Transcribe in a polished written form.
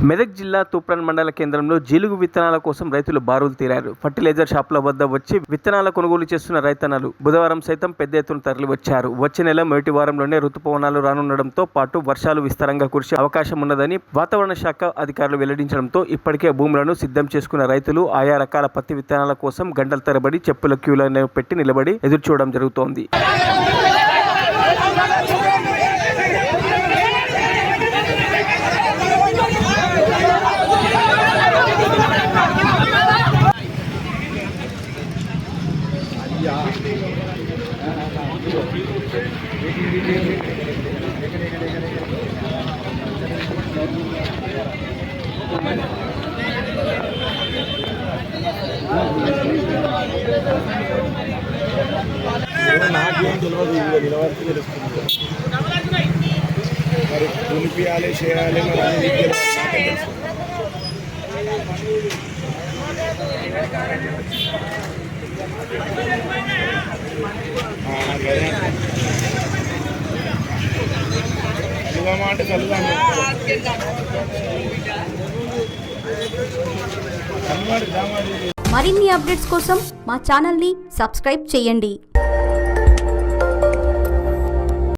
మెదక్ జిల్లా తూప్రాన్ మండల కేంద్రంలో జీలుగు విత్తనాల కోసం రైతులు బారులు తీరారు. ఫర్టిలైజర్ షాపుల వద్ద వచ్చి విత్తనాల కొనుగోలు చేస్తున్న రైతన్నలు బుధవారం సైతం పెద్ద ఎత్తున తరలివచ్చారు. వచ్చే నెల మొదటి వారంలోనే రుతుపవనాలు రానుండడంతో పాటు వర్షాలు విస్తారంగా కురిసే అవకాశం ఉన్నదని వాతావరణ శాఖ అధికారులు వెల్లడించడంతో ఇప్పటికే భూములను సిద్ధం చేసుకున్న రైతులు ఆయా రకాల పత్తి విత్తనాల కోసం గంటల తరబడి చెప్పుల క్యూలను పెట్టి నిలబడి ఎదురుచూడడం జరుగుతోంది. నాకేం తెలియదు, నిలబడితే తెలుస్తుంది. మరి దులిపియాలి చేయాలి మరి అన్ని నాకే తెలుసు. చదువుమా అంటే చదువుదాము. మరిన్ని అప్డేట్స్ కోసం మా ఛానల్ని సబ్స్క్రైబ్ చేయండి.